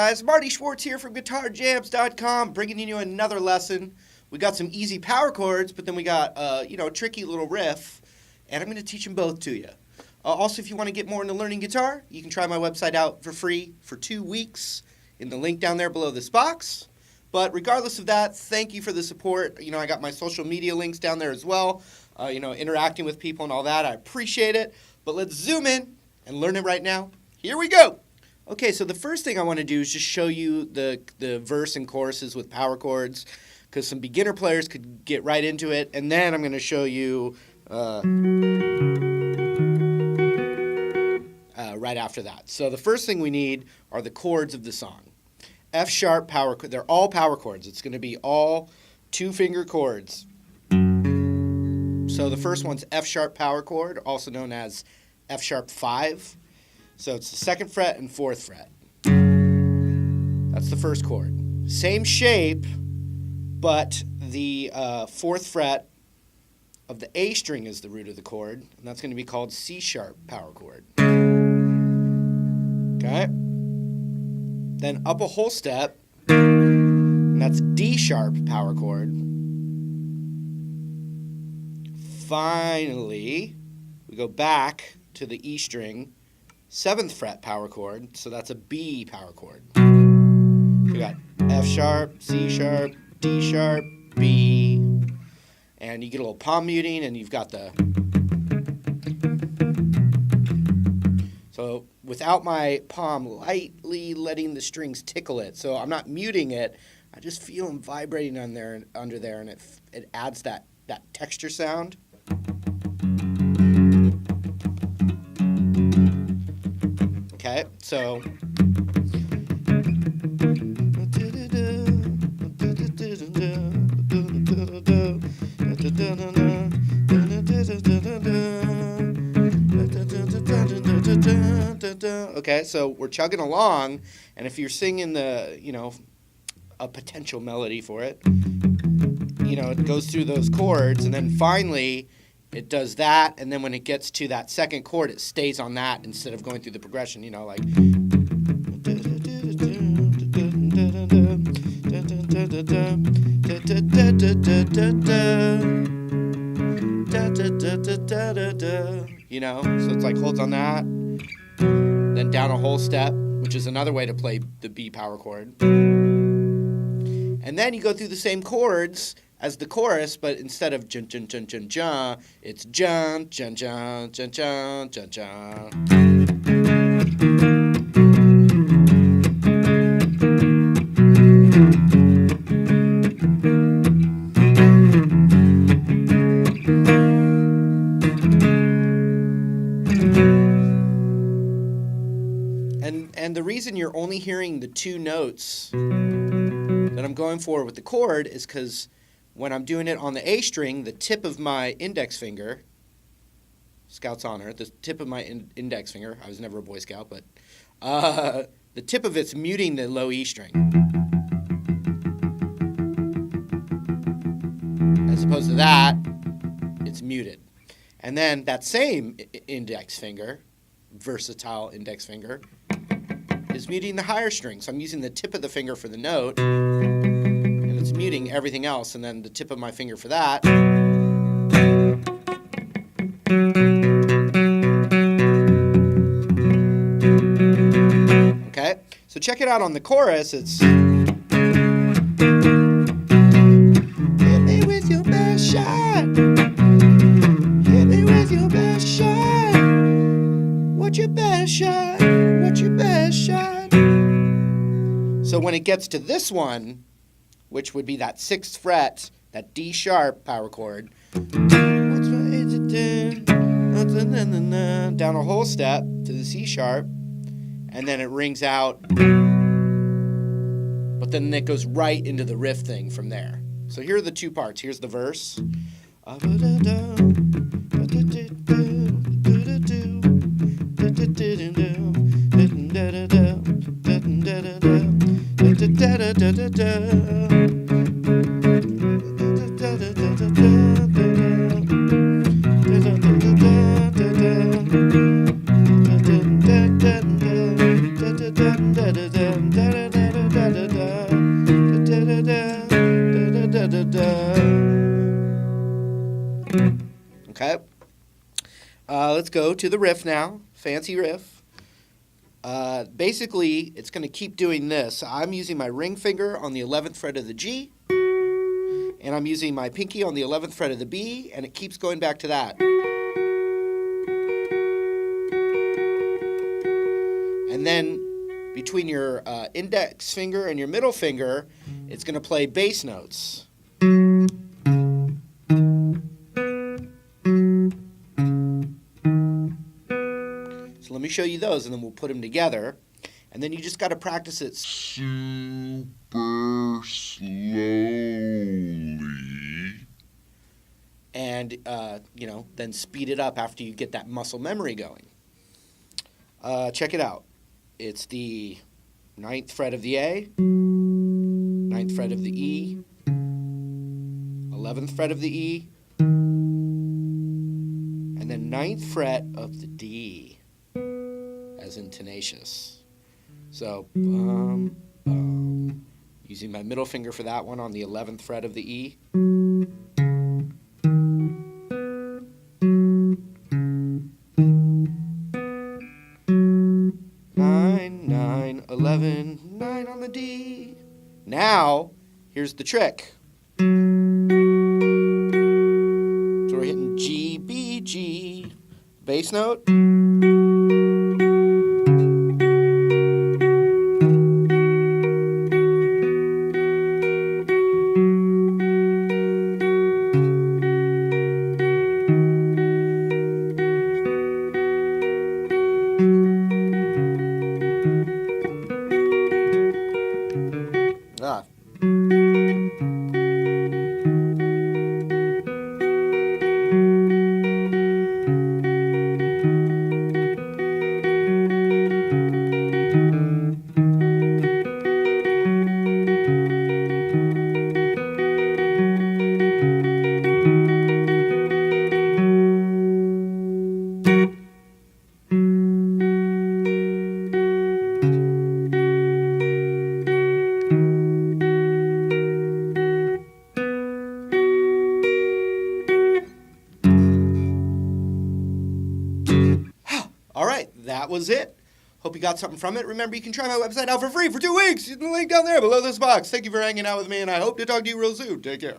guys? Marty Schwartz here from GuitarJams.com, bringing you another lesson. We got some easy power chords, but then we got a tricky little riff, and I'm going to teach them both to you. Also, if you want to get more into learning guitar, you can try my website out for free for 2 weeks in the link down there below this box. But regardless of that, thank you for the support. I got my social media links down there as well. Interacting with people and all that. I appreciate it. But let's zoom in and learn it right now. Here we go. Okay, so the first thing I want to do is just show you the verse and choruses with power chords, because some beginner players could get right into it. And then I'm going to show you right after that. So the first thing we need are the chords of the song. F sharp power chord. They're all power chords. It's going to be all 2-finger chords. So the first one's F sharp power chord, also known as F sharp 5. So it's the 2nd fret and 4th fret. That's the first chord. Same shape, but the 4th fret of the A string is the root of the chord, and that's going to be called C sharp power chord. Okay? Then up a whole step, and that's D sharp power chord. Finally, we go back to the E string, 7th fret power chord, so that's a B power chord. We got F sharp, C sharp, D sharp, B, and you get a little palm muting, and you've got the... So without my palm lightly letting the strings tickle it, so I'm not muting it, I just feel them vibrating under there, and it adds that texture sound. Okay, so okay, so we're chugging along, and if you're singing a potential melody for it, it goes through those chords, and then finally it does that, and then when it gets to that second chord, it stays on that instead of going through the progression, like... so it's like holds on that, then down a whole step, which is another way to play the B power chord. And then you go through the same chords as the chorus, but instead of jun jun jun jun jun, it's jun jun jun jun jun jun jun. And the reason you're only hearing the 2 notes that I'm going for with the chord is because when I'm doing it on the A string, the tip of my index finger, Scout's honor, the tip of my index finger, I was never a Boy Scout, but the tip of it's muting the low E string. As opposed to that, it's muted. And then that same index finger, versatile index finger, is muting the higher string. So I'm using the tip of the finger for the note, and it's muting everything else, and then the tip of my finger for that. Okay, so check it out on the chorus. It's... Hit me with your best shot. Hit me with your best shot. What's your best shot? What's your best shot? So when it gets to this one, which would be that 6th fret, that D sharp power chord, down a whole step to the C sharp, and then it rings out, but then it goes right into the riff thing from there. So here are the 2 parts. Here's the verse. Okay. Let's go to the riff now. Fancy riff. Basically, it's going to keep doing this. I'm using my ring finger on the 11th fret of the G, and I'm using my pinky on the 11th fret of the B, and it keeps going back to that. And then between your index finger and your middle finger, it's going to play bass notes. So let me show you those, and then we'll put them together. And then you just got to practice it super slowly. And, then speed it up after you get that muscle memory going. Check it out. It's the 9th fret of the A, 9th fret of the E, 11th fret of the E, and then 9th fret of the D, as in tenacious. So, using my middle finger for that one on the 11th fret of the E. 9, 11, 9 on the D. Now, here's the trick. So we're hitting G, B, G, bass note. Ah. All right, that was it. Hope you got something from it. Remember, you can try my website out for free for 2 weeks. The link down there below this box. Thank you for hanging out with me, and I hope to talk to you real soon. Take care.